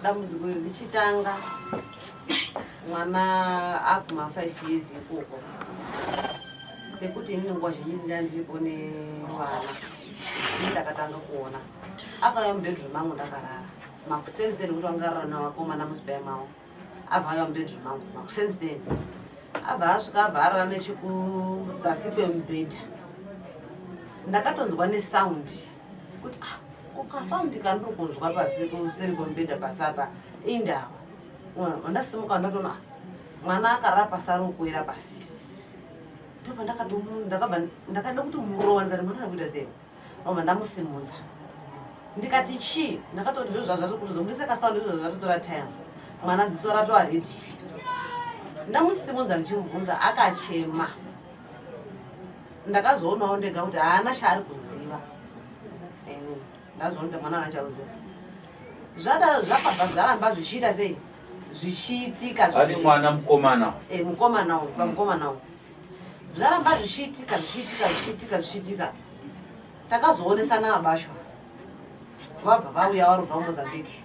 dambudziko lichitanga mwana akuma 5 years ikoko sekuti inini nguva zhinji ndandiripo nevana ndakatanga kuona akauya mubedroom mangu ndakarara makusenzeni kuti wangarara nawakomana musipaya mawo abva auya mubedroom mangu makusenzeni abva asvika abva arara nechekuzasi kwemubhedha ndakatonzwa nesaundi kuti kasaundi kandiri kunzwa pasi kuseri kwemubhedha pasi apa indawa ndasimuka ndatona mwana akarara pasi ari kukwira pasi ndopa ndakada kuti murova ndikati mwana ari kuita sei oma ndamusimudza ndikati chii ndakatoti zvo zvazvati kuti zomudise kasaundi izvo zvatotora time mwana dziso ratova redhiri ndamusimudza ndichimubvunza akachema ndakazoonawo ndega kuti haana chaari kuziva ndazoona kuti mwana anachauziva zvadaro zvakabva zvaramba zvichiita sei zvichiitika ari mwana mukomana mukomanawo zvaramba zvichiitika takazoonesana abashwa vabva vauya vari kubva mumozambique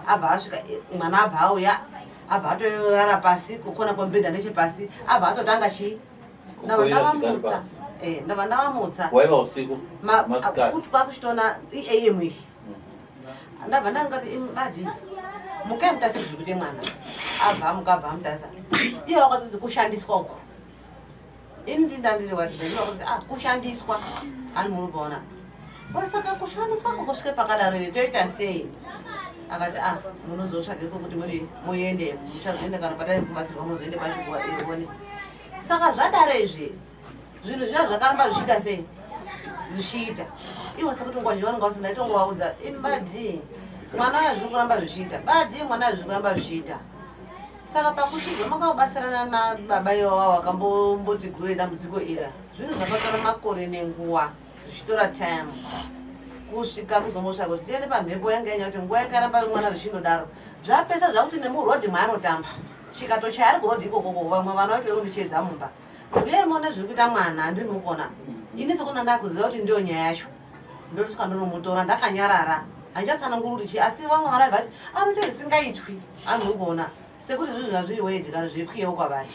abva asvika mwana abva auya abva atoyara pasi kukona kwemubhedha nechepasi abva atotanga chii ndava ndavamutsa waiva usiku kuti kwakuchitona iam iyi ndabva ndangati badi mukai mutasi zviri kuti mwana abva mukabva amutasa iye wakatoti kushandiswa uko ini ndindandiriwatiaiwa kuti kushandiswa ani muri kuona wasaka kushandiswa kokusvike pakadaro toita sei akati munozotsvageko kuti muri muende muchazoenda kana patari kubatsirwa muzoende pachikuwa ione saka zvadaro izvi zvinhu zviya zvakaramba zvichiita sei zvichiita iwo sekuti nguva zhivanonga usi ndaitongovaudza imbadi mwana uya zviri kuramba zvichiita badi mwana uya zviri kuramba zvichiita saka pakuchibva makabatsirana nababa iwawo akambomboti gurei dambudziko ira zvinhu zvakatora makore nenguva zvichitora time kusvika kuzombosvaka kuti tiende pamhepo yanga yanya kuti nguva yakaramba mwana zvichinodaro zvapesa zvakuti nemurodhi mwaanotamba chikato chaari kurodhi ikokoko vamwe vana vacho kundichiedza mumba uye mona zviri kuita mwana handiri mukona ini sekuna ndakuziva kuti ndiyo nyaya yacho ndosvika ndonomutora ndakanyarara handichatsanangururi chi asi vamwe vana vati anoto isingaitwi anhu kuona sekuti zvinhu zvazviri wedi kana zvirikwiyewo kwavari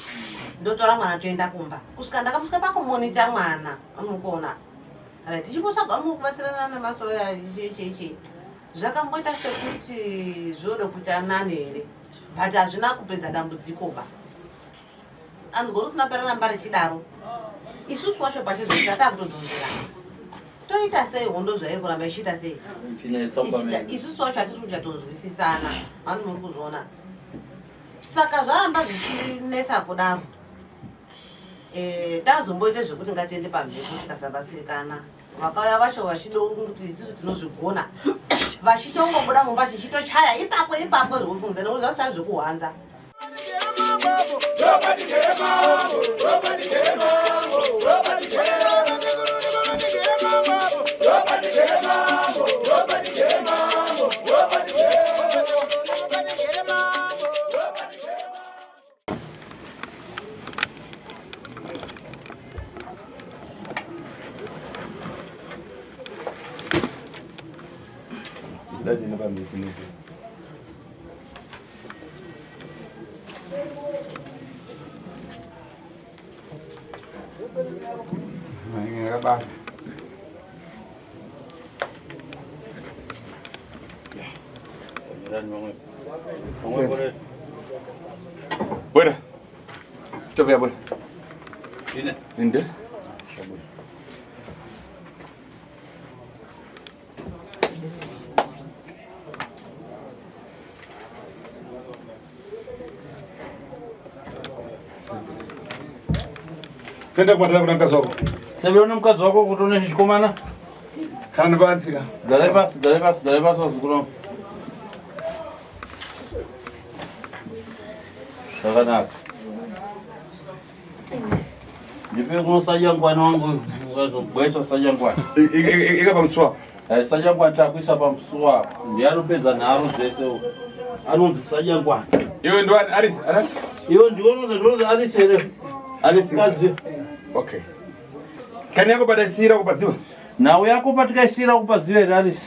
ndotora mwana toenda kumba kusvika ndakamusvika pakumonita mwana anokuona tichimbotsvaga mukubatsirana nemasoya icheche zvakamboita sekuti zvoda kuita nani here but hazvina kupedza dambudziko ba andigorusina peraramba richidaro isusu wacho pachezvoita takutodhonzera toita sei hondo zvairi kuramba ichiita sei isusu wacho hatisi kuchatonzwisisana vanhu muri kuzviona saka zvaramba zvichinesa kudaro tazomboite zvekuti ngatiende pamhepo tikasabatsirikana vakauya vacho vachida kuti isusu tinozvigona vachitongobuda mumba chichitochaya ipapo zviri kunze nekuti zvasara zvekuhwanza Buena. Coba ya, Bun. Ini. Ini. Kenda kwa tena mkazi wako. Seviona mkazi wako kutone shikomana? Kana bansika. Dale basi wasikulo. Saganaka. Nipe kuno sajangwana wangu, bwesa sajangwana. Ika pamswa. Sajangwana takwisa pamswa. Ndiano peza naro zese. Anonzi sajangwana. Iwe ndo Alice, ana? Iwe ndiwo Alice ere. Alice. Kazi. Okay. Kani yako baada sira kupaziwa? Nawe yako patika sira kupaziwa Alice.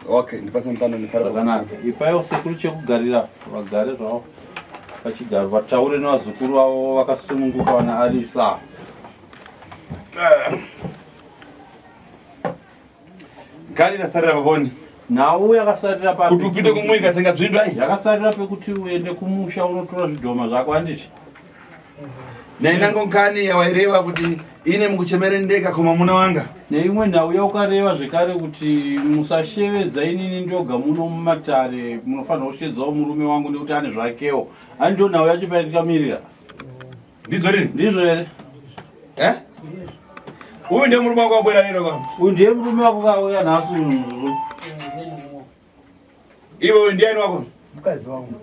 Okay, ndipasa mpano ndifara Zvakanaka. Ipayo sekuru chekugarira vagare zvavo vachigara vataure nevazukuru vavo vakasununguka vana Arisa. Gari nasarira paboni. Nawo yakasarira pa kuti upinde kumwika tenga dzvindo ai. Yakasarira pekuti uende kumusha unotora zvidhoma zvako handiti. Nainango nkani yawaireva kuti ine mukuchemerendeka koma muna wanga. Neimwe nhau yaukareva zvekare kuti musashevedza inini ndoga muno mumatare munofanira kushedzawo murume wangu nekuti ane zvakewo. Ando nhau yacho paitikamirira. Ndidzo rini? Ndizvo here? Uyu ndiye murume wako wabwera lero kwa? Uyu ndiye murume wako kauya nhasi uyu. Iwe uyu ndiani wako? Mkazi wangu.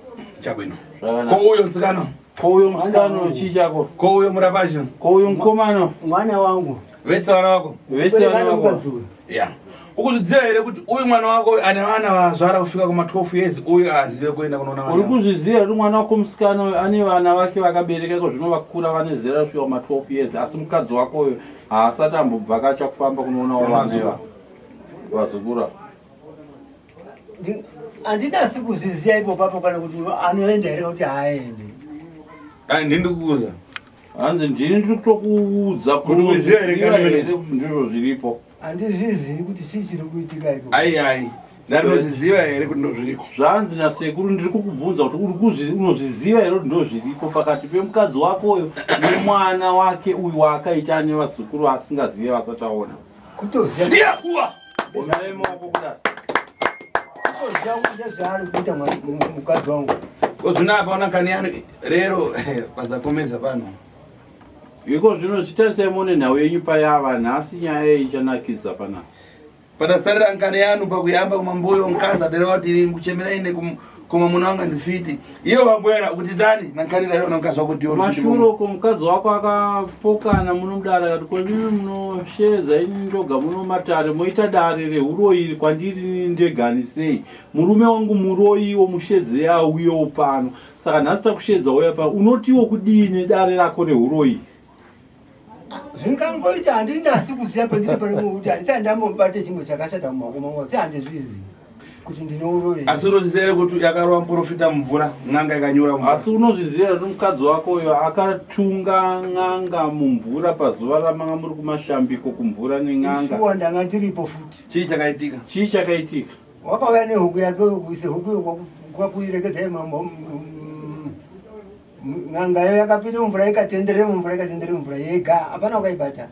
Chabwino. Ko uyo mtsikano? Ko uyo mtsikano chii chako? Ko uyo murapashi? Ko uyo mkomano? Mwana wangu. Vese wana wako? Vese wana wako. Yeah. Ukuzviziva here kuti uyu mwana wako ane vana vazvara kusvika kuma 12 years uyu azive kuenda kunoona vana. Uri kuzviziva kuti mwana wako musikana ane vana vake vakabereka zvino vakura vane zera kusvika kuma 12 years asi mukadzi wako uyu haasati ambobvakacha kufamba kunoonawo vana vazukura. Andinasi kuzviziva ipo papo kana kuti anoenda here kuti haaendi. Ndini kukuudza. Hanzi ndini ndiri kutokuudza kuti uziva here kuti ndizvo zviripo. Handizvizivi kuti chii chiri kuitika ipo. Ai. Ndarinoziziva here kuti ndozviriko. Zvanzi nasekuru ndiri kukubvunza kuti unozviziva here kuti ndozviripo pakati pemukadzi wakoyo nemwana wake uyu waakaita ane vazukuru asingazive vasati aona. Kutoziva. Ndiya kuwa! Unaye maoko kudai. Kutoziva kuti zvaari kuita mukadzi wangu. Kozvina apaona kani yanu rero pazakomeza pano. Iko zvino chitarisai muone nhau yenyu payava nhasi nyaya ichanakidza panapa. Patasarira nkani yanu pakuyamba kumambuyo nkaza dereva kuti iri kuchemera ine kuma muna wanga ndifiti. Iyo wabwera kuti tani nankani rero nkaza kuti yo. Mashuro ko mukadzi wako akapokana munomudara kuti kwenyu munoshedza ini ndoga muno matare moita dare reuroyi kwandiri ndegani sei. Murume wangu muroyiwo mushedze auyewo pano. Saka nhasi takushedza uya pano unotiwo kudini dare rako reuroyi. Zvingangoita handinasi kuziva pendiri pano kuti handisati ndambobate chimwe chakashata mumaoko mangu asi handizvizivi kuti ndine uroyi. Asi unoziziva here kuti yakarova muprofita mumvura n'anga ikanyura mumvura. Asi unozviziva kuti mukadzi wako uyo akatunga n'anga mumvura pazuva ramanga muri kumashambiko kumvura nen'anga. Isuwa ndanga ndiripo futi. Chii chakaitika? Chii chakaitika? Wakauya nehuku yake kuise huku kwakuirekedza n'angayo yakapinda mumvura ikatenderera mumvura yega hapana wakaibata.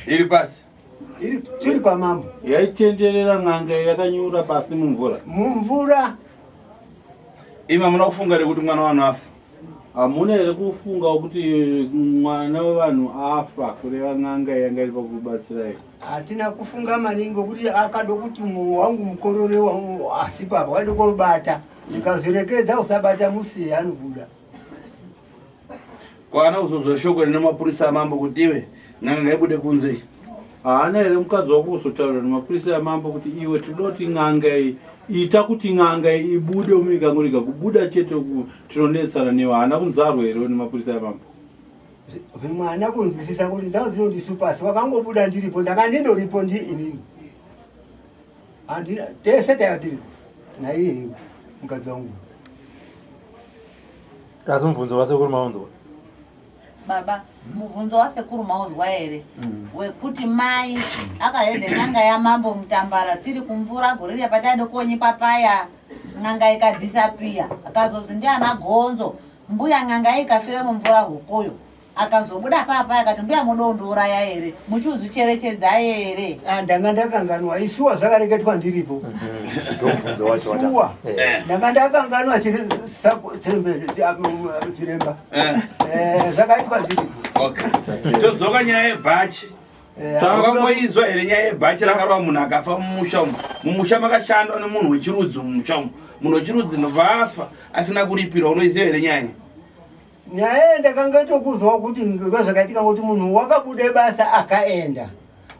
Iri pasi? Tiri kwamambo. Yaitenderera n'anga yakanyura pasi mumvura. Ima muna kufunga kuti mwana wanu afa? Hamuna here kufunga kuti mwana wevanhu afa kureva n'anga yanga iri pakubatsirai? Hatina kufunga maningi ngokuti akado kuti wangu mukorore Asipapa waida kubata. Ndikazvirekedza usabata musiye anobuda. Kwana kuzozwa shoko nemapurisa amambo kuti iwe n'anga ngaibude kunze. Haana here mukadzi wako kuzotaura nemapurisa amambo kuti iwe tinoti n'anga iyi ita kuti n'anga ibude munyika ngorega kubuda chete tinonetsana newe. Haana kunzarwa here nemapurisa amambo? Zvimwe haana kunzwisisa kuti dzangu dzinondisupasi wakangobuda ndiripo ndanga ndindoripo ndi inini. Tese taiva tiripo. Naye mukadzi wangu. Asi mubvunzo wasekuru maunzwa? Baba, mubvunzo wasekuru mauzwa here wekuti mai akaende n'anga yamambo Mutambara tiri kumvura gore repataida konyi papaya n'anga ikadhisapiya akazozi ndiana gonzo mbuya n'anga ikafira mumvura hukoyo akazobuda papa akati mbuya mudondouraya here muchizvicherechedza here. Ndanga ndakanganwa isuwa zvakareketwa ndiripo. Isuwa ndanga ndakanganwa chiremba zvakaitwa ndiripo. Todzoka nyaya yebhachi. Wakamboizwa here nyaya yebhachi rakarova munhu akafa mumusha umu? Mumusha makashandwa nemunhu wechirudzi mumusha umu. Munhu wechirudzi vafa asina kuripirwa. Unoiziva here nyaya? Nyaya ndakanga tokuzwa kuti zvakaitika kuti munhu wakabude basa akaenda.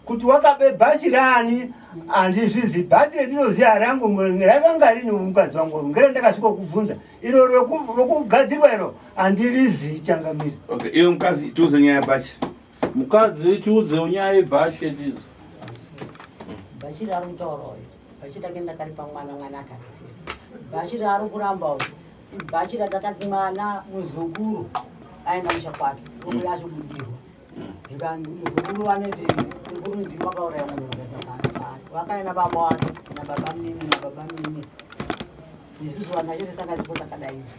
Kuti wakabe bhachi rani handizvizivi. Bhachi retinoziva rangu rakanga rini mukadzi wangu ngere ndakasvika kubvunza. Iro rokugadzirwa iro handirizivi changamiri. Okay, iwe mukadzi tiuze nyaya yebhachi. mukadzi tiudze unyaya yebhachi yetizo. Bhachi rari kutaura uyu bhachi rake ndakaripa mwana akarifira bhachi rari kuramba uyu ibhachi ratakati mwana muzukuru aenda musha kwake uku yachibudirwa ndikanzi muzukuru vanoti sekuru ndimi vakauraya munhu ukasakana vakaenda baba wake nababa mimi nesusu vanhu vacho setangaripo takadaizva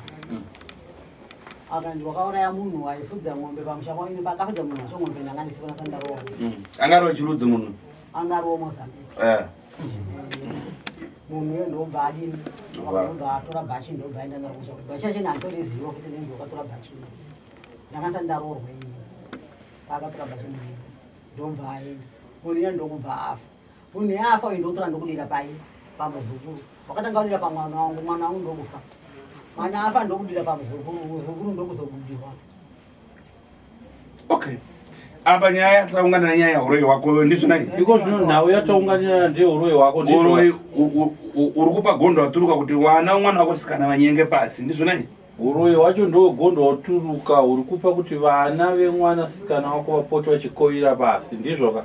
akanzi wakauraya munhu waifudza ng'ombe pamusha kwaine pakafudza munhu wacho ng'ombe ndangandisivona sandarowa angarowa chirudzi munhu angarowa Mozambique munhu uyo ndobva adini ndobva atora bhachi ndobva aenda naromusha bhachi racho ndantoriziva kuti nenzi wakatora bhachi ndangasa ndarorwa ini akatora bhachi munyika ndobva aenda munhu uyo ndokubva afa munhu uyo afa uyu ndotora ndokudira pai pamuzukuru wakatanga kudira pamwana wangu ndokufa mwana afa ndokudira pamuzukuru ndokuzobudirwa. Okay. Apa nyaya yataungana na nyaya ya uroyi wako ndizvo nai? Iko zvino nhau yataungana ndiye uroyi wako ndizvo. Uroyi urikupa gondo waturuka kuti mwana wako sikana vanyenge pasi ndizvo nai? Uroyi wacho ndo gondo waturuka urikupa kuti vana vemwana sikana wako vapote vachikoira pasi ndizvo ka?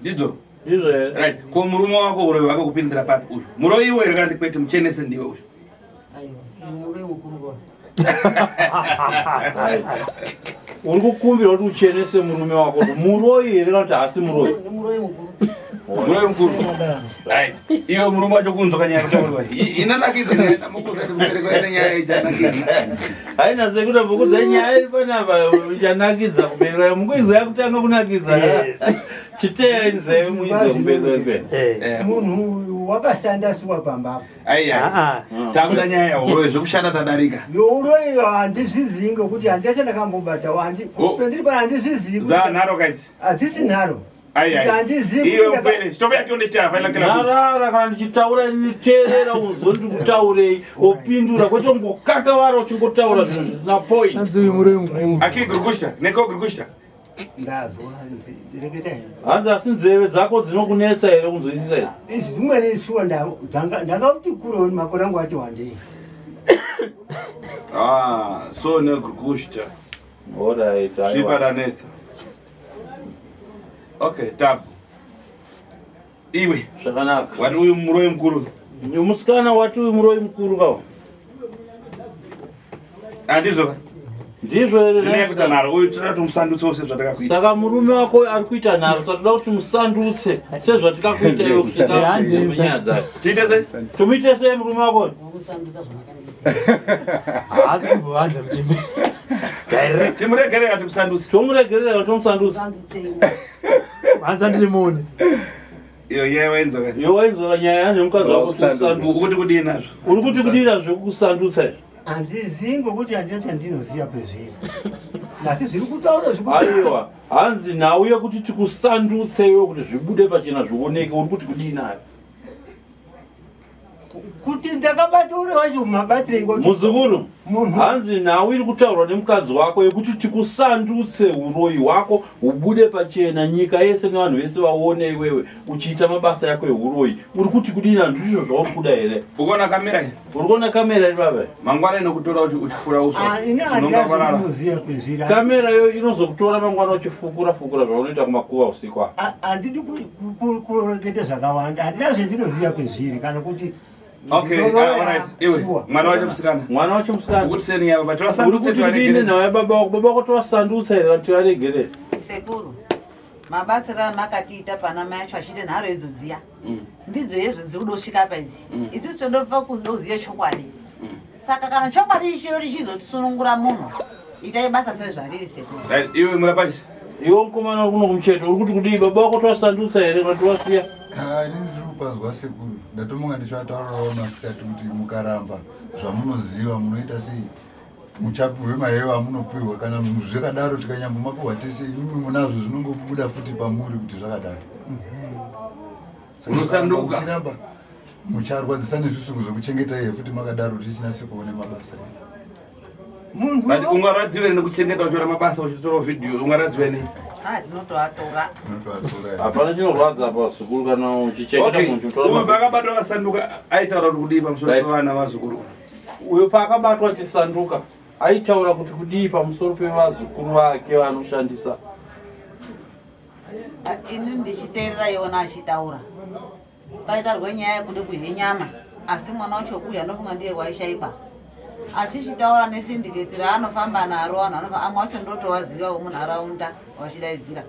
Ndizvo? Ndizvo here. Right. Ko murume wako uroyi wako kupindira papi uyu? Muroyi iwe here kwete muchenese ndiwe uyu? Aiwa, uroyi mukuru kona. Uri kukumbira kuti uchenese murume wako muroyi here kana kuti hasi muroyi? Muroyi mukuru. Muroyi mukuru. Right. Iyo murume wacho kunzoka nyaya kutaurwa. Inanakidza nyaya mukuza kubereka ine nyaya ichanakidza. Haina sekuti mukudza nyaya iri panapa ichanakidza kubereka mukuizwa yakutanga kunakidza. Chiteya inzeve muizwa kubereka. Munhu wakashanda suwa pambapo. Aiya. Takuda nyaya ya uroyi zvekushanda tadarika. Uroyi handizvizivi ngekuti handisati ndakambobata ndiri pana handizvizivi. Dzanharo kaidzi? Hadzisi nharo. Iyo kwere stop yati ondesha faila kila mtu narara kana ndichitaura niterera uzondi kutaurei opindura kwete ngokakavara uchingotaura zvinhu zvisina point anzwi muremu akiri gurgushta neko gurgushta ndazo ndireketa here hanzi asi nzeve dzako dzinokunetsa here kunzwisisa here izvi dzimweni shuwa ndangauti kuro makore angu ati wandei so ne gurgushta alright zvipadanetsa. Okay, tabu. Iwe. Zvakanaka. Wati uyu muroyi mukuru. Musikana wati uyu muroyi mukuru kawo. Andizvo ka? Ndizvo here. Zvine kuita nharo uyu toda kuti musandutse sezvatakakuita. Saka murume wako ari kuita nharo toda kuti musandutse sezvatikakuita iwe kuti tikanze nyaya dzake. Tiite sei? Tumuite sei murume wako? Musandutsa zvamakanaka. Asi kumbowanza mchimbi. Direct. Timuregerera kuti musandutse. Tomuregerera kuti musandutse. Wanza ndiri muni. Iyo nyaya wainzwa ka? Iyo wainzwa nyaya nemukadzi wako kusandutsa. Ukuti kudii nazvo? Uri kuti kudii nazvo kusandutsa here? handizivi ngokuti handina chandinoziva pezviri asi zviri kutaura aiwa hanzi nhau yekuti tikusandutse iwe kuti zvibude pachena zvioneke uri kuti kudii nayo kuti ndakabata uri wacho mabatire ngoti muzukuru hanzi nhau iri kutaurwa nemukadzi wako yekuti tikusandutse uroyi hwako hubude pachena nyika yese nevanhu vese vaone iwewe uchiita mabasa yako euroyi uri kuti kudina ndizvo zvauri kuda here ukuona kamera iyi uri kuona kamera iri baba mangwana inokutora uchifura uswa ine handazvinoziva kwezviri kamera yo inozokutora mangwana uchifukura zvaunoita kumakuva usiku handidi kureketa zvakawanda handina zvendinoziva kwezviri kana kuti okay, alright. Iwe, mwana wacho musikana. Mwana wacho musikana. Ukuti seni yavo, but wasandutse tiwaregere. Nawe baba wako tovasandutsa here kuti tiwaregere. Sekuru, mabasa makatiita pana mai acho achiite nharo idzo dziya. Ndidzo yezvo dziri kudosvika apa idzi. Isusu todopa kuziya chokwadi. Saka kana chokwadi chiro chichizotisunungura munhu, itai basa sezvariri sekuru. Right, iwe murapachi. Iwe mukomana uri kuno kumucheto uri kuti kudii baba wako tovasandutsa here kana tovasiya. Inini ndiri kupazwa sekuru ndatomunga ndichataurirawo masikati kuti mukaramba zvamunoziva munoita sei muchapiwe mahewa amunopiwa kana zvakadaro tikanyambomapiwa tese imimi munazvo zvinongobuda futi pamuri kuti zvakadaro unosanduka muchiramba mucharwadzisa nezvisuku zvekuchengeta iye futi makadaro tichinase kuone mabasa munhu ungarwadziwe nekuchengeta uchiona mabasa uchitora vhidhiyo ungarwadziwe nei Ndinotoatora. Hapana chinorwadza apa zukuru kana uchichengeta munhu uchitora. Uyo pakabatwa akasanduka aitaura kuti kudii pamusoro pevana vazukuru. Uyo pakabatwa achisanduka aitaura kuti kudii pamusoro pevazukuru vake vanoshandisa. ini ndichiteerera iwona achitaura paitarwe nyaya yekude kuhwe nyama asi mwana wacho kuya anofunga ndiye waishaiba achichitaura nesindiketi raanofamba naro vanhu amwe wacho ndotowaziva wemunharaunda wachidaidzira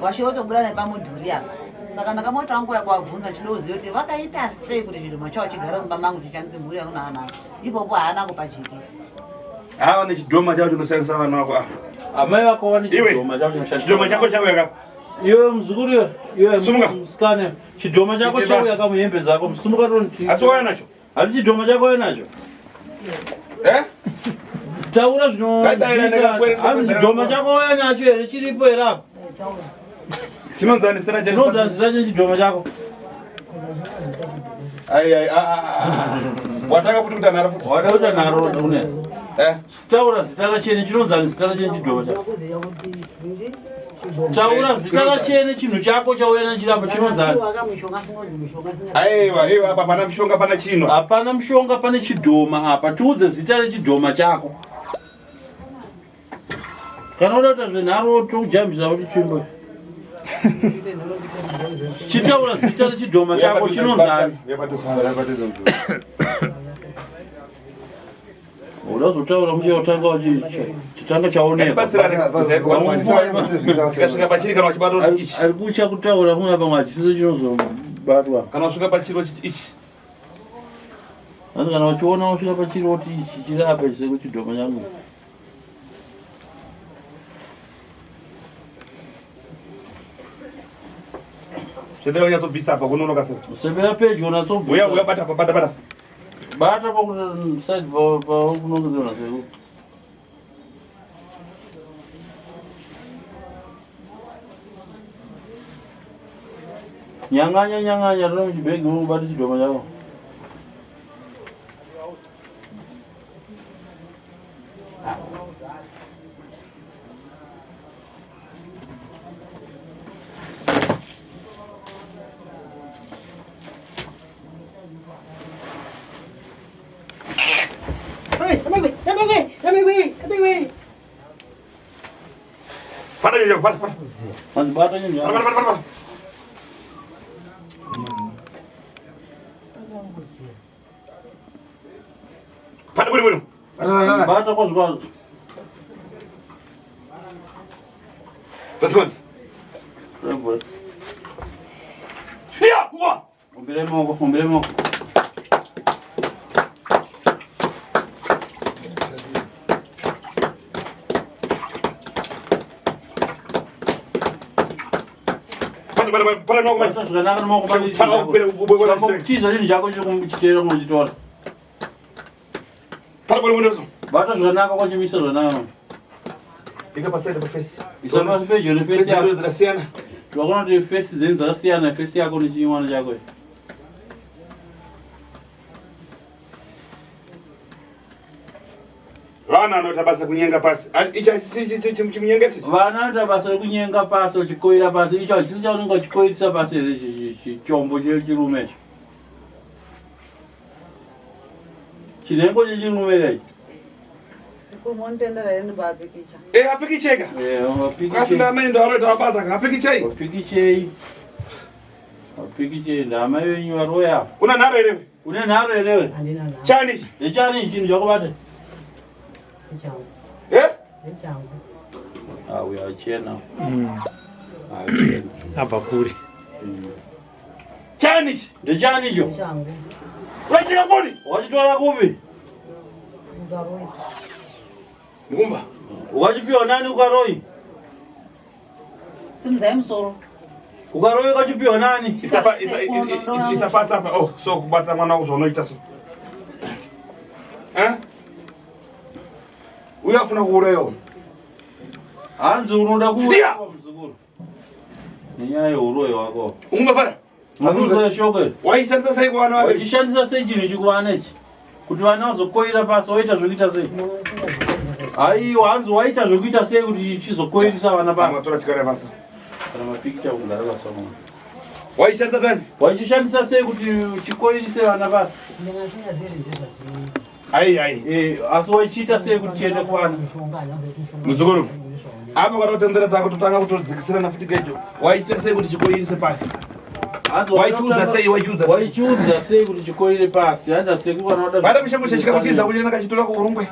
washotobuda nepamudhuri apa saka ndakamoti wanguya kuwabvunza chidoziva kuti vakaita sei kuti chidhoma chavo chigare mumba mangu chichandisi mhuri yaunahana ipopo haana kupajekisi ava nechidhoma chavo chinoshandisa vana vako amai vakaona chidhoma chako chauya kapa iwe muzukuru iwe musikane chidhoma chako chauya kamuhembe dzako musumuka tonti asi wauya nacho hati chidhoma chako uya nacho taura zvinonzi chidhoma chako uya nacho here chiripo here apa chinonzanisira chidhoma chako wataka futi kuta nharo futi wada kuta nharo une taura zita rachene chinonzani zita rachene chidhoma chako taura zita rachene chinhu chako chauya nachirapa chinonzani aiwa apa hapana mushonga pana chino hapana mushonga pane chidhoma apa tiudze zita rechidhoma chako kana uda kuita zvenharo tokujambisa kuti chimbo chitaura zita rechidhoma chako chinonzani uda zotaura muchautanga chitanga chaonekwa ari kucha kutaura kunga pamwe hachisiso chinozobatwa kana wasvika pachiro chiti ichi asi kana wachiona wasvika pachiro kuti ichi chiri apa chiseko chidhoma changu Chendera unyatsobvisa apa kunonoka sei? Usembera pedyo unatsobvisa. Uya bata apa bata. Bata pakuti side pa kunongedzona sei. Nyanganya rino muchibhegi unobata chidhoma chako. Para. Mas bata nyanya. Para. Para buru. Bata quase. Mas. Ya, uwa. Ombele moko. Para não mais. Zvakanaka nomoko paviri. Tiza chinhu chako chiri kumuchiteera kunochitora. Para buru. Bata zvakanaka kwachimisa zvakanaka. Ika pasai pa face. Isama pedyo neface yako. Face dzakasiyana. Wakona kuti face dzenyu dzakasiyana, face yako nechimwana chako. Vana anoita basa kunyenga pasi. Icha chimunyengesi. Vana anoita basa rekunyenga pasi, uchikoira pasi. Icho hachisi chaunenge uchikoirisa pasi chichombo chechirume icho. Chinengo chechirume ichi. Kumontendera yeni bapikicha. Apikicheka. Apikicheka. Kasi ndama ndo arota abata apikichei. Apikichei ndama yenyu waroya. Una nharo ere? Une nharo ere? Andina nharo. Chani. Chani chinhu chakubata. Echangu. Echangu. Uya achena. Abva kuri. Chani. Ndechani icho? Echangu. Wachika kuni? Wachitora kupi? Ukaroi. Ngumba. Wachipiwa nani ukaroi? Simzai musoro. Ukaroi wachipiwa nani? Isapa sasa. Oh, so kubata mwana wako zvonoita so. Uyafuna kuureyo. Hanzi unoda kuureyo muzukuru. Nenyaya yeuroyi wako. Ungafara? Makuza shoke. Waishandisa sei kuvana vake? Waishandisa sei chinhu chikuvana ichi? Kuti vana vazokoira pasi waita zvokuita sei? Aiwa, hanzi waita zvokuita sei kuti chizokoirisa vana pasi? Matora chikare basa. Kana mapikicha kugara basa mwana. Waishandisa tani? Waishandisa sei kuti chikoirise vana pasi? Ai. Asi waichita sei kuti tiende kwana? Muzukuru. Apa kwatotendera tako totanga kutodzikisirana futi kecho. Waita sei kuti chikoirise pasi? Waichiudza sei kuti chikoire pasi? Handa seku vanoda. Vada mishamusha chikakutiza kuti ndakachitora kurumbwe.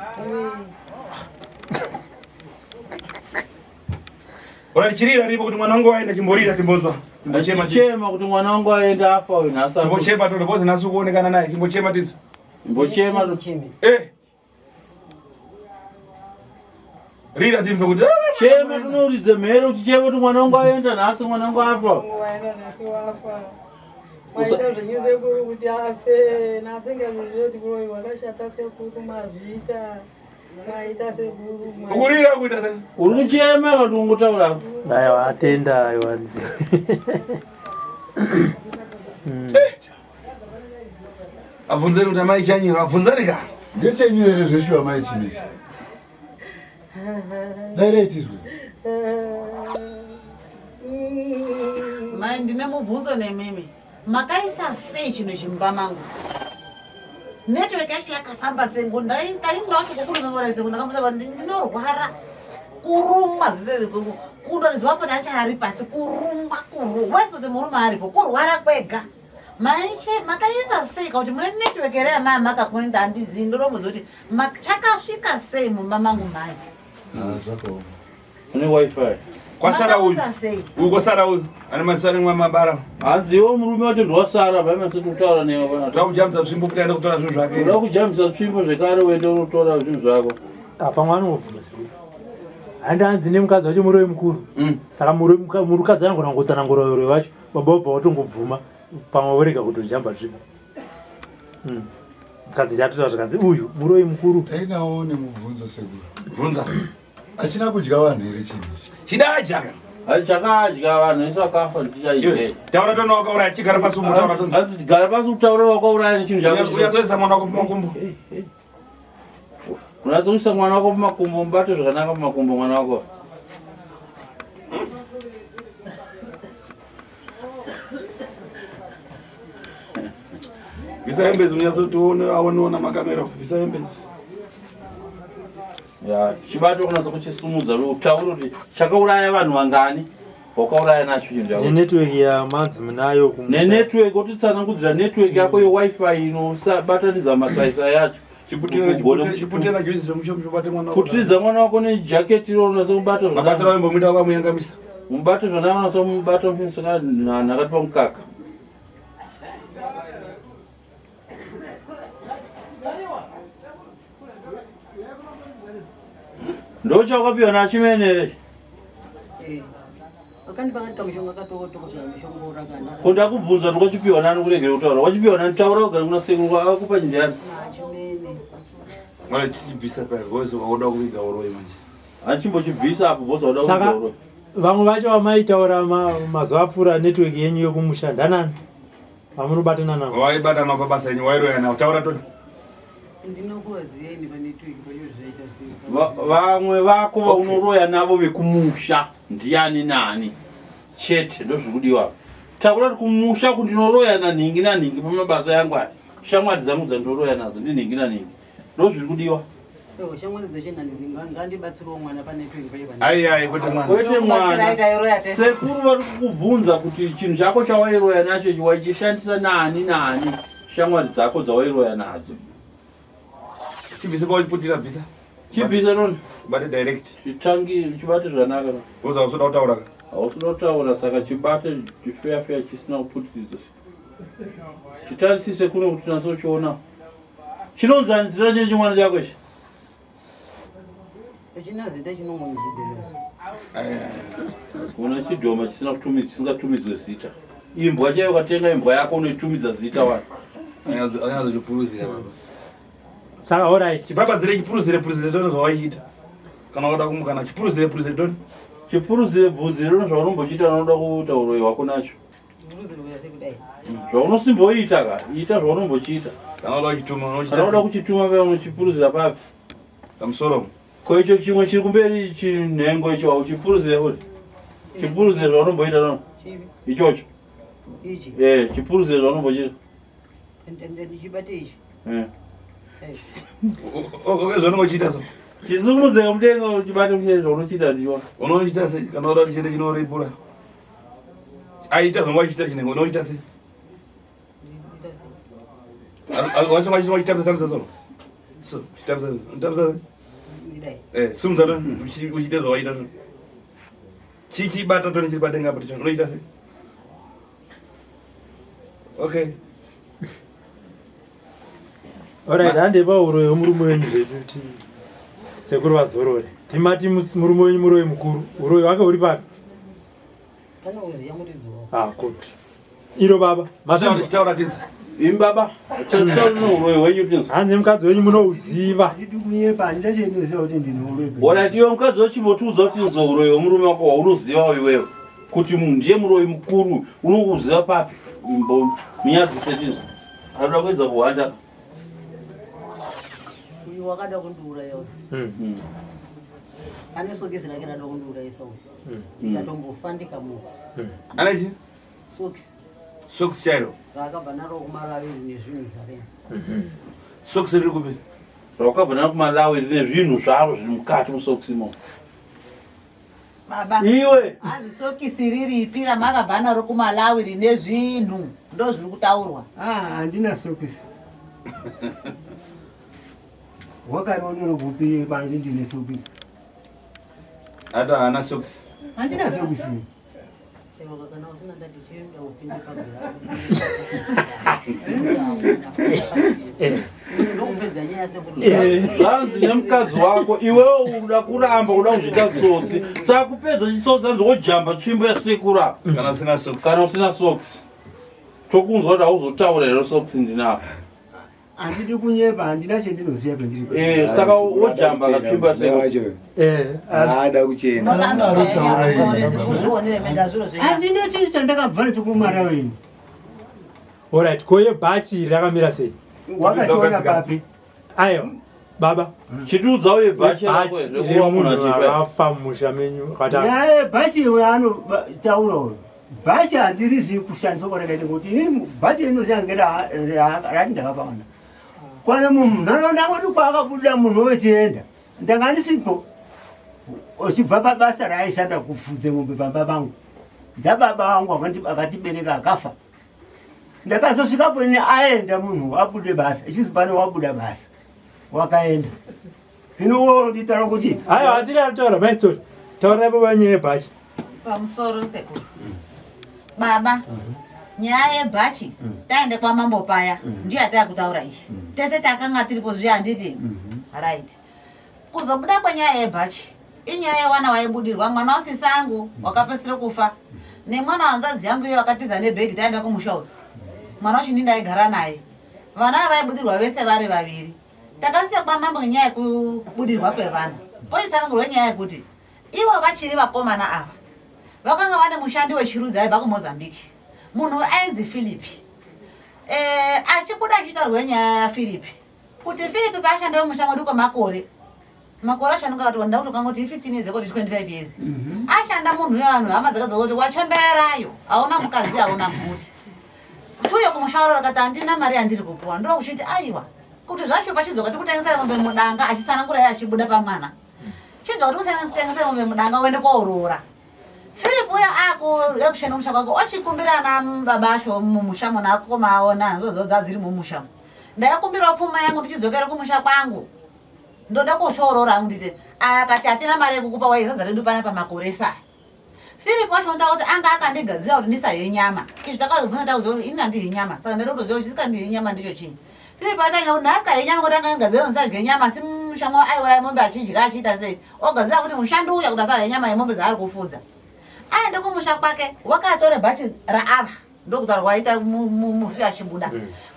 Ora chirira ripo kuti mwana wangu aenda chimborira timbonzwa. Chimbochema kuti mwana wangu aenda afa wewe nasa. Chimbochema toto bozi nasu kuonekana naye. Chimbochema tidzo. Chimbochema Rira timve kuti chema tunoridze mhere uchichema kuti mwana wangu aenda nasi mwana wangu afa. Waenda nasi wafa. Waita zvenyuze kuri kuti afe. Nasinga muzio kuti kuri wakashata sekuru mazvita. Waita sekuru. Ukurira kuita sani. Uri kuchema kuti ungotaura. Dai watenda aiwanzi. Avunzeni kuti amai chanyira avunzarika. Ndechenyu zveshu amai chinechi. Direct izwe. Mai ndine mubvunzo nemimi. Makaisa sei chino chimba mangu? Network yacho yakafamba sengo ndai ndinowacho kokuri memorize kuti ndakamuza ndinorwara. Kurumwa zvisezi kundoriziva kuti achari pasi kurumwa wese murume aripo kurwara kwega. Maiche makaisa sei kuti mune network ere yana makakonda andizi ndomuzo kuti chakasvika sei mumba mangu mai. Zvako. Une wifi. Kwasara uyu. Uyu kwasara uyu. Ane masara mwa mabara. Adziwo murume wacho ndwasara vamase kutaura newe bana. Takujamisa zvimbo kuti aende kutora zvinhu zvake. Unoda kujamisa zvimbo zvekare uende unotora zvinhu zvako. Apa mwana wobvuma sei. Handanzi nemukadzi wacho muroyi mukuru. Saka murukadzi anogona kungotsanangura uroi wacho. Baba obva watongobvuma pamwe worega kutojamba zvipo. Mukadzi chatotaura zvakanzi uyu muroyi mukuru. Tainawo nemubvunzo sekuru. Bvunza. Achina kudya vanhu here chinhu ichi? Chidadya. Chakadya vanhu isu akafa ndichaidye. Taura tono wakauraya chigara pasi umutaura tono. Gara pasi utaura wakauraya nechinhu chako. Uyatsoisa mwana wako mumakumbo. Unatsoisa mwana wako mumakumbo mubate zvakanaka mumakumbo mwana wako. Visa hembezi unyatsotione aoneona makamera. Visa hembezi. Ya, chibato kunatsa kuchisumudza utauro kuti chakauraya vanhu vangani wakauraya nacho chinhu chako. Network ya madzi munayo kumusha. Network utitsanangudzira network yako yewifi inobatanidza masaisa yacho. Chiputira jozi zvemushobate mwana wako. Putiridza mwana wako nejaketi unatsa kubata zvakanaka. Mabatira wembomuita wakamuyangamisa. Mubate zvakanaka unatsa kumubata mufisika nakati pamukaka. Ndo chakapiwa nachimenere. Akandipa kamushonga katoko mishonga urakana. Kunda kubvunza ndikochipiwa nani kuregera kutaura. Wachipiwa nani taura ugari kuna sekuru akupa ndiyani? Chimene. Mwana chichibvisa paya gozo waoda kuviga uroi manje. Achimbochibvisa apo bozo waoda kuviga uroi. Vamwe vacho vamaitaura mazuva apfuura network yenyu yokumusha ndanani? Vamunobatana navo. Waibatana pabasa yenyu wairoya nawo taura toni. Ndinokuvazieni panetwork panozvaita sei. Vamwe vako vaunoroya navo vekumusha ndiani nani chete ndozvikudiwa. Taura kuti kumusha kundinoroya nanhingi nanhingi pamabasa yangu aya. Shamwari dzangu dzandoroya nadzo ndinhingi nanhingi. Ndozvikudiwa. Shamwari dzechenani ngandibatsirawo mwana panetwork paipa. Ai kuti mwana. Kwete mwana. Sekuru vari kukubvunza kuti chinhu chako chawairoya nacho waichishandisa nani. Shamwari dzako dzawairoya nadzo. Chibvisa kwachiputira bvisa. Chibvisa noni? Bate direct. Chitangi chibate zvanaka. Uza usoda kutaura ka? Hausoda kutaura saka chibate fair chisina kuputiridza. Chitarisise kuno kuti natsochiona. Chinonzanidzira chiri chimwana chako ichi? Echina zita chinomwe chidhoma. Kuna chidhoma chisingatumidzwe zita. Imbwa chaiyo ukatenga imbwa yako unoitumidza zita wani. Anyazo chipuruzira baba. Saka alright. Chibaba dzire chipuruzire tono zvawaiita. Kana wada kumukana chipuruzire tono. Chipuruzire bvudzi rino zvaunombochita unoda kuita uroi wako nacho. Zvaunosimboita ka, ita zvaunombochita. Kana wada kuchituma unochita. Kana wada kuchituma paya unochipuruzira papi? Pamusoro. Ko icho chimwe chiri kumberi chinhengo icho uchipuruzire kuti. Chipuruzire zvaunomboita nono. Ichocho. Ichi. Chipuruzire zvaunombochita. Ndichibate ichi. Zvanochita so. Chisumudze mudenga uchibata mchezo unochita ndicho. Unochita sei kana uri chinde chinoripura. Aita zvamwachita chinenge unochita sei? Alwachwa chitambisa samsasoro. So, chitambisa. Sumzana uchite zvawaita so. Chichibata toni chiri padenga pacho unochita sei? Okay. Alright, handepa uroyo murume wenyu zvedu sekuru vazorore. Timati murume wenyu muroyi mukuru. Uroyo wake uri papi? Kanoziya muri dzo. Ah, good. Iro baba. Mataura tinzi. Imbaba. Tsono uroyo wenyu tinzi. Hanze mukadzi wenyu munouziva. Ndidi kunyepa ndachenoziva kuti ndine uroyi. Wala ndiyo mukadzi wachimotudza kuti nzo uroyo murume wako waunoziva iwewe. Kuti ndiye muroyi mukuru unokuziva papi? Minyadzi sechizo. Anoda kuedza kuhanda. Uyu wakada kundura yo. Anosokezi nake nada kundura iso. Ndikatombofa ndikamuka. Anachi? Socks. Socks chairo. Rakabva naro kumarawi nezvinhu zvare. Socks riri kupi? Rakabva naro kumalawi nezvinhu zvaro zviri mukati musokisi mo. Baba. Iwe. Hanzi sokisi riripi ramakabva naro kumalawi rine zvinhu. Ndo zviri kutaurwa. Handina sokisi. Wakarionero kupi panzi ndine sokisi. Ada hana socks. Handina sokisi. Kana usina ndati chienda upinde ndokupedza nyaya sekuru. Hanzi nemukadzi wako iwewe uda kuramba uda kuzvita tsotsi. Saka kupedza chitsotsi hanzi wojamba tsvimbo yasekuru apa. Kana usina socks. Kana usina socks. Tokunzwa kuti hauzotaura here socks ndinapo. Handidi kunyepa handina chendinoziva pendiri. Saka wojamba katsvimbo yasekuru. Ada kuchena. Handina chinhu chandakabva nacho kumaraweni. Alright, koye bhachi rakamira sei? Wakachiona papi? Ayo, baba. Chitudza uye bhachi remunhu akafa mumusha menyu. Naye bhachi anotaura uyu. Bhachi handirizivi kushandiswa kwarakaita ngekuti inini bhachi rinoziva ngerati ndakapaona. Kwana munharaunda mwedu kwakabuda munhu wechienda. Ndanga ndisipo. Uchibva pabasa raaishanda kufudze mombe pamba vangu. Dzababa vangu akatibereka akafa. Ndakazosvikapo ini aenda munhu abude basa. Ichizi pano wabuda basa. Wakaenda. Hino nditaura kuti ayo asiri ataura my story. Taura baba nyaya yebhachi. Pamusoro sekuru. Baba. Nyaya yebhachi taende kwamambo paya ndiyo atakutaura izvi. Tese takanga tiripo zviya handiti. Right. Kuzobuda kwenyaya yebhachi. Inyaya yewana waibudirwa mwana wasisangu wakapesera kufa. Nemwana wanzadzi yangu iyo akatiza nebhegi taenda kumusha uyu. Mwana wachinini aigara naye. Vana vaibudirwa vese vari vaviri. Takasvika kwamambo nyaya yekubudirwa kwevana. Poitsanangurwa nyaya yekuti ivo vachiri vakomana ava. Vakanga vane mushandi wechirudzi aibva kuMozambique. Munhu ainzi Philipi. Achibuda achitaurwa nyaya yaPhilipi. Kuti Philipi paashandira mumusha mwedu kwemakore. Makore ashanduka kuti wanda kuti kangoti 15 years ago 25 years. Ashanda munhu yavanhu hama dzakadza kuti wachemberayo. Hauna mukadzi hauna mhuri. Tuyo kumushaurira kati handina mari yandiri kupuwa. Ndo uchiti aiwa. Kuti zvacho pachidzoka tikutengesera mombe mudanga achitsanangura iye achibuda pamwana. Chidzoka tikutengesera mombe mudanga uende koorora. Philip uya yakushena musha kwako ochikumbira na baba asho mumusha mona komaona ndozo dzadziri mumusha. Ndayakumbira pfuma yangu ndichidzokera kumusha kwangu. Ndoda kochorora hangu ndite akati atina mari yekukupa waizadza redu pana pamakore sai. Philip wacho ndakuti anga akandigadzira kuti ndisaye nyama. Izvi takazobvunza takuziva kuti ini handiri nyama. Saka ndoda kutoziva kuti ndisikandiri nyama ndicho chinyi. Philip atanya kuti ndasikaye nyama kuti angagadzira kuti ndisadye nyama si mushamwa aiuraya mombe achinjika achiita sei. Ogadzira kuti mushando uya kuti asadye nyama yemombe dzaari kufudza. Aenda kumusha kwake wakatora bhachi raava ndokuti waita mufi achibuda.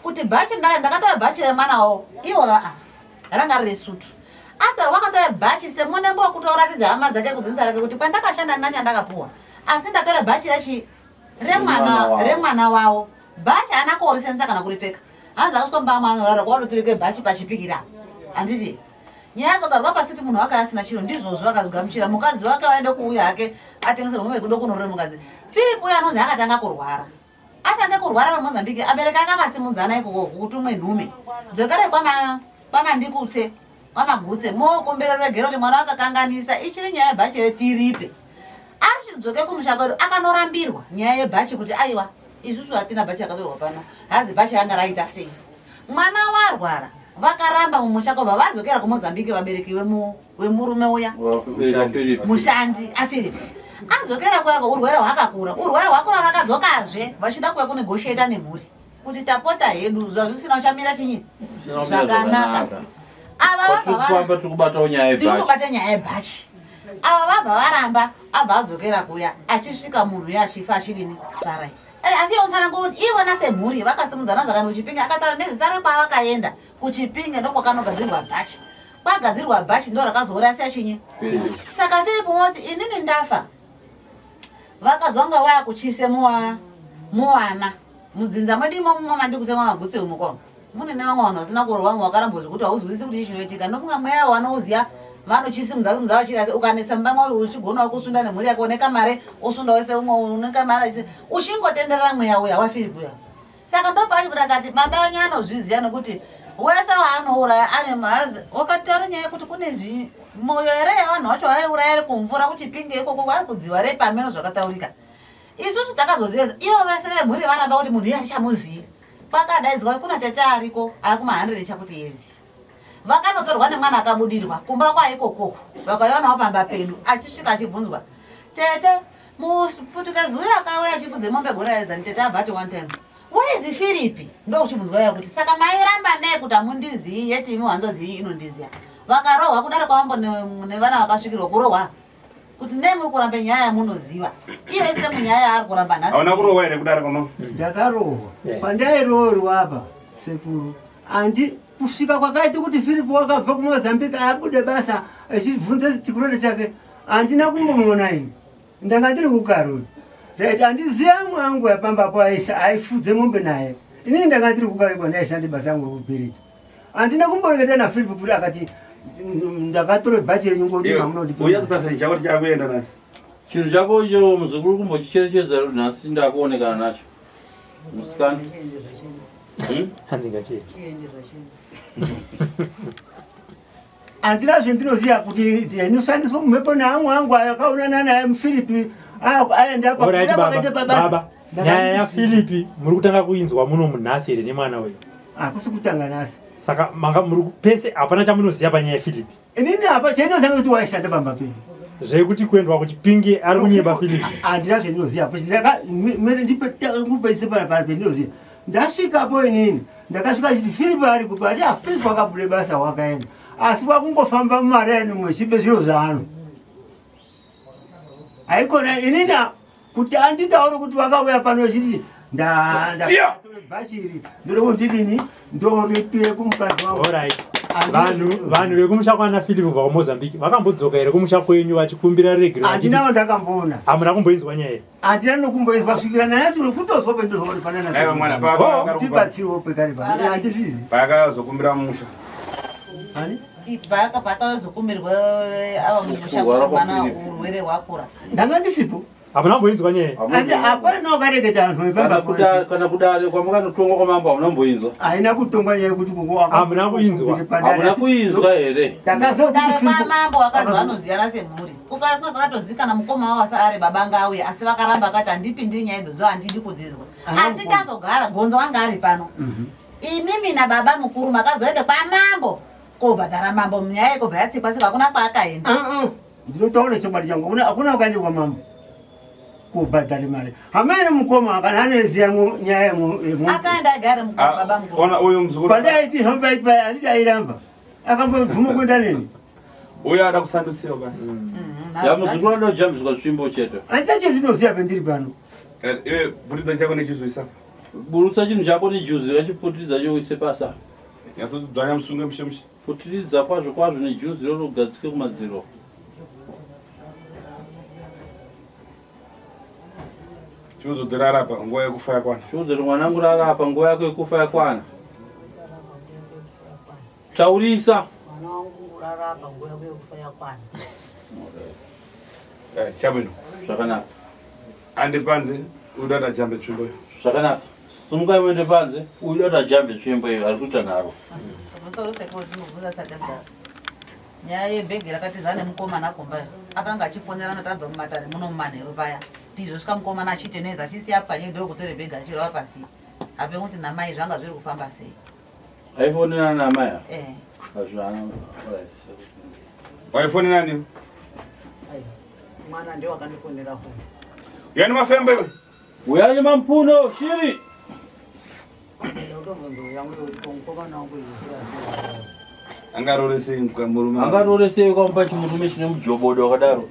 Kuti bhachi ndakatora bhachi remwanawo iwo ranga riri sutu. Atora wakatora bhachi semunembo wekutoratidza hama dzake kuzinza rake kuti kwandakashanda ndina chandakapuwa. Asi ndatora bhachi remwana wawo. Bhachi haana kuorisenza kana kuripfeka. Hanzi akusomba mwana kwaototirike bhachi pachipikira. Handiti. Nyaya zogarwa pasiti munhu wake asina chiro ndizvozvo akazogamuchira mukadzi wake waenda kuuya hake atengesera mombe kudo kunorore mukadzi. Philip uya anonzi akatanga kurwara. Atanga kurwara muMozambique abereka ake akasimudzana ikoko kuti umwe nhume. Dzokere kwamandikutse kwamagutse mokomberera gero kuti mwana wakakanganisa ichiri nyaya yebhachi retiripe achidzoke kumusha kwedu akanorambirwa nyaya yebhachi kuti aiwa isusu hatina bhachi yakatorwa pano hazi bhachi ranga raita sei mwana warwara vakaramba mumusha kwabva vadzokera kumozambike vabereki wemurume uya mushandi afilipe adzokera kwako urwere hwakakura urwere hwakura vakadzokazve vachida kuya kunegosheta nemhuri kuti tapota hedu zvazvisina uchamira chinyi zvakanaka ava tirikubata nyaya yebhachi ava vabva varamba abva adzokera kuya achisvika munhu yachifa achidini sarai asi yonsana kuti ivona semhuri vakasimudzana zvakani kuchipinge akataura nezita rekwavakaenda kuchipinge ndokwakanogadzirwa bhachi kwagadzirwa bhachi ndo rakazoura siyachinyi saka filipi woti inini ndafa vakazonga waya kuchise muwana mudzinza mwedu imomo mandikusemwa magutse umukongo mune nevamwe vanhu vasina kurwa vamwe vakarambozvi kuti hauzivisi kuti chinoitika ndomumwe mweya vanouziya vanochisimudza rumudza vachirasi ukanetsa mubamwe uyu uchigonawo kusunda nemhuri yako une kamare usunda wese umwe une kamare uchingotenderera mweya uya wafilipi uya saka ndopachibuda akati baba enyu anozviziya nokuti wese waanouraya ane mhazi wakataura nyaya yekuti kune moyo here yavanhu vacho vaiuraya ri kumvura kuchipinge ikoko vari kudziva repameno zvakataurika isusu takazoziva ivo vese vemhuri varamba kuti munhu iye hatichamuzivi kwakadaidzwa kuna tete ariko ari kuma100 chakuti yezi vakanotorwa nemwana akabudirwa kumba kwaikokoko vakaionawo pamba pedu achisvika achibvunzwa tete muputukezi uyo akauya achifudze mombe gora yezani tete abva ati one time waizi filipi ndo uchibvunzwa iya kuti saka mairamba nei kuti hamundizivi yeti imi wandozivi inondiziya vakarohwa kudare kwavambo nevana vakasvikirwa kurohwa kuti nei muri kuramba nyaya yamunoziva iyo ise munyaya yaari kuramba nhasi hauna kurohwa here kudare kwama ndakarohwa pandairohwerwa apa sekuru andi kusvika kwakaita kuti filipi wakabva kumozambika abude basa achibvunza chikurore chake handina kumbomuona ini ndanga ndiri kukaruri right handiziva mwangu yapambapo aifudze mombe naye inini ndanga ndiri kukare kwandaishande basa yangu rekupirita handina kumboreketa nafilipi kuti akati ndakatore bhachi renyu ngoti uya kutasai chako tichakuenda nasi chinhu chako icho muzukuru kumbochicherechedza nhasi ndakuonekana nacho musikani hanzingachei handina zvendinoziva kuti ndinoshandiswa mumhepo neamwe angu akaonana naye mufilipi aendaababa nyaya yafilipi muri kutanga kuinzwa muno munhasi here nemwana uyu hakusi kutanga nhasi saka manga muri pese hapana chamunoziva panyaya yafilipi inini apa chandinoziva kuti waishanda pamba penyu zvekuti kuendwa kuchipinge ari kunyeba filipi handina zvendinoziva ndipekupaise panapa pendinoziva ndasvikapo inini ndakasvika chiti filipi ari kupa ati filipi wakabude basa wakaenda asi wakungofamba mumareni mwechibe zviro zvaano haikona inini kuti anditaure kuti wakauya pano chiti ndabhachiri ndorokundidini ndoripire kumukadzi wangu vanhu vekumusha kwana filipi kubva kumozambiki vakambodzoka here kumusha kwenyu vachikumbira regiro handinawo ndakamboona hamuna kumboinzwa nyaya handina nokumboinzwa kusvikira nanyasi nokutozwa pendozvaotibatsirewo pekare handizvizi paakazokumbira mumusha paakazokumbirwa ava mumusha kuti mwana urwere hwakura ndanga ndisipo hamuna kumboinzwa nyaya hapana wakareketa anhu kana kudare kwamukanotongwa kwamambo hamuna kumboinzwa haina kutongwa nyaya kuti hamuna kuinzwa hamuna kuinzwa here dare kwamambo wakazwa anoziyana semhuri ukarimwe pakatozikana mukoma wavo ari babanga auya asi vakaramba akati handipindiri nyaya idzodzo handidi kudzizwa asi tazogara gonzo wanga ari pano imimi nababa mukuru makazoende kwamambo kobhadhara mambo munyaya yekobva yatsikwa sika hakuna kwaakaenda ndinotaura chokwadi changu hakuna wakaende kwamambo kubhadhare mari hamene mukoma kana aneziya nyaya akaenda agare baba mukuru pandaiti hambai pai handiti airamba akambobvuma kuenda neni uyo ada kusandusiwa basi yamuzukuru ada kujambiswa tsvimbo chete handichache ndinoziya pendiri pano iwe putidza chako nechizuisa burutsa chinhu chako nejuzi rachiputidza choise pasa yatodzvanya musunge mushemushe putidza kwazvo kwazvo nejuzi rorogadzike kumadziro chiudzoti rarapa nguva yekufa yakwana chiudzoti mwanangu rarapa nguva yako yekufa yakwana taurisa chabwino zvakanaka ande panze udada jambe tsvimbo iyo zvakanaka sumukai muende panze udada jambe tsvimbo iyo ari kuita nharo musoro sekoti mubuza satemda. Naye bhegi rakatizana mukomana akomba. Akanga achifonera notabva mumatare muno mumanheru paya. Tizosvika mukomana achiteneza achisiya panyedo kutore bhegi achirwa pasi. Ape kuti namai zvanga zviri kufamba sei. Aifonera namai. Azvana. Waifonera nani? Mwana ndio wakandifonera huko. Yani mafembe. Uyani mampuno shiri. Angarorese murume. Angarorese kwamba chimurume chine mujobodo wakadaro.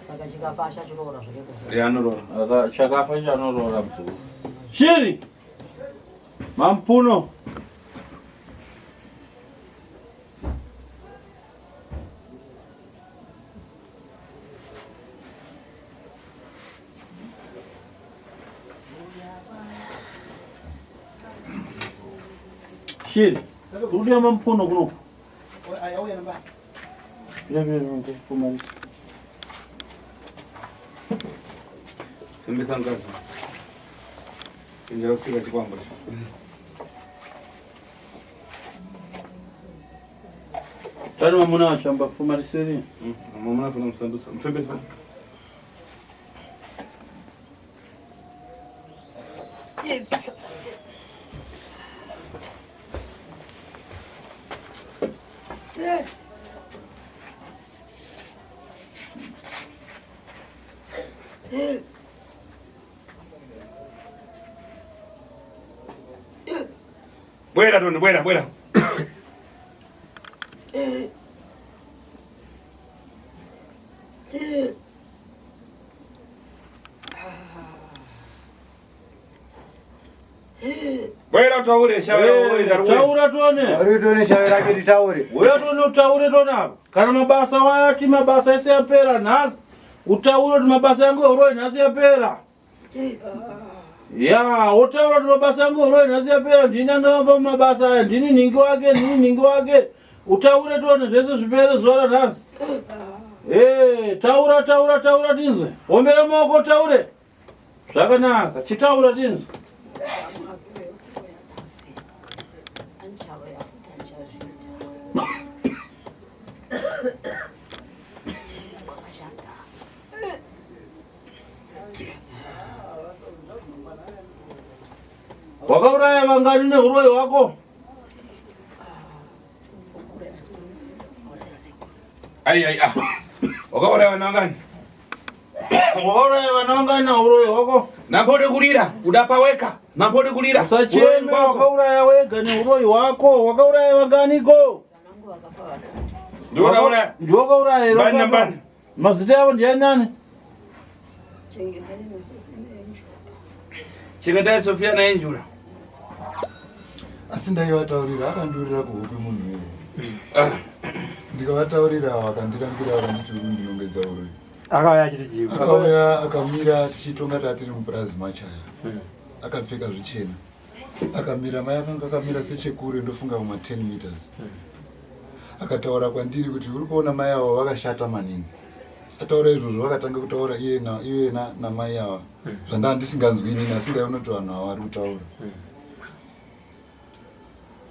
Saka chikafa chachirora zvake. Yanorora. Aka chakafa chanorora mzee. Shiri. Mampuno. Shiri. Rudia mampuno kuno. Auya namba. Ya kumali. Sembesa ngazi. Ingira kufika chikwamba. Tani mamuna wachamba fuma riseri. Mamuna funa msandusa. Mfembesa. Yes. Yes. Bwera Tony, bwera. Bwera taure shawara taura tone. Ari tone shawara ke taure. Wewe tone taure tona. Kana mabasa wayati mabasa ese yapera nasi. Utaura kuti mabasa yangu oroi nasi yapera. Ya, utaura kuti mabasa yangu oroi nasi yapera. Ndina ndamba mabasa ndini ningi wake. Utaure tone zvese zvipere zuwa nasi. Taura tinzwe. Ombera maoko taure. Zvakanaka, chitaura tinzwe. Wakauraya vangani neuroi wako? Ai. Wakauraya vanangani? Wakauraya vanangani neuroi wako? Nampode kulira, udapa weka. Nampode kulira. Usacheme wakauraya wega neuroi wako. Wakauraya vanganiko? Ndio wakauraya. Bani. Mazita yavo ndiani nani? Chengetai Sofia na Enjura. Asi ndaivataurira akandurira kuhope munhu weye. Ndikavataurira vakandirambira vakanditi uri ndinongedza uroi. Akauya achiti chivo. Akauya akamira tichitonga tatiri mupurazi machaya. Akapfeka zvichena. Akamira mai akanga akamira sechekure ndofunga kuma 10 meters. Akataura kwandiri kuti uri kuona mai avo vakashata maningi. Ataura izvozvo vakatanga kutaura iye na mai ava. Zvanda ndisinganzwini asi ndaiona kuti vanhu ava vari kutaura.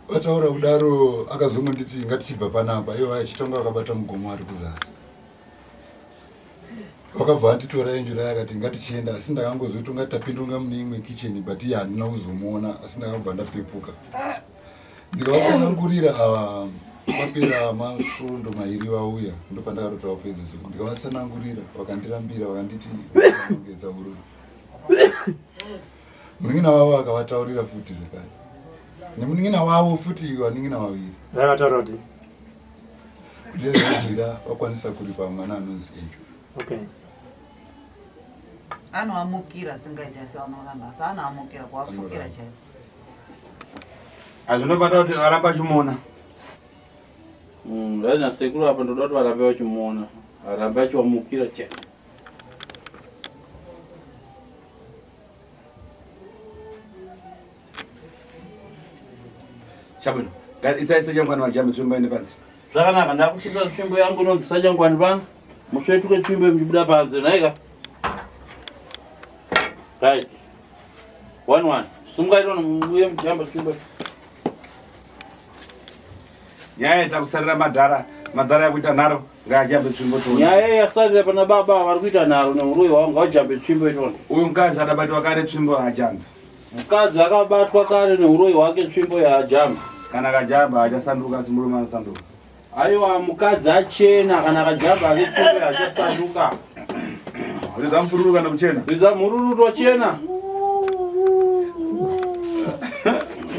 Vataura kudaro akazongonditi ngatichibva panapa ivo vachitanga vakabata mugomo ari kuzasi. Vakabva vanditora Enjura akati ngatichienda asi ndakangozoita ungati tapindunga mune imwe kicheni but iye handina kuzomuona asi ndakabva ndapepuka. Ndikavatsanangurira ava mapera masvondo mairi vauya ndopandakatotaura pedzodzo. Ndikavatsanangurira vakandirambira vakanditi vanongedza urori. Munin'ina wavo akavataurira futi zvekare. Nemunin'ina wavo futi vanin'ina vaviri. Vakataura kuti ndezvira vakwanisa kuripa mwana anonzi Enjura. okay. Anoamukira singaita sevanooramba asi anoamukira kuapfukira chaivo. Azvinobata kuti aramba achimuona. Ndana sekuru apa ndoda kuti varambe vachimuona. Arambe achiamukira chaivo. Chabwino. Isaisa jangwani wajambe tsvimbo panzi. Zvakanaka ndakuchisa tsvimbo yangu inonzi sajangwani pano. Musvetuke tsvimbo muchibuda panze naika. Right. 1-1. Sungairo muye mujamba tsvimbo. Nyaye takusarira madhara ekuita nharo ngaajambe tsvimbo toni. Nyaye yasarira pana baba vari kuita nharo nemuroyi wavo ngavajambe tsvimbo itoni. Uyu mukadzi adabatwa kare tsvimbo haajambe. Mukadzi akabatwa kare neuroyi wake tsvimbo yaajambe. Kana akajamba hachasanduka asi murume anosanduka. Aiwa mukadzi achena kana akajamba ake tsvimbo yachasanduka. Ridza mupururu kana kuchena? Ridza mururu tochena.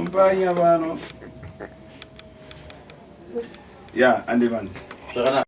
Mpanya vano. Ya, andivanzi. Zvakanaka.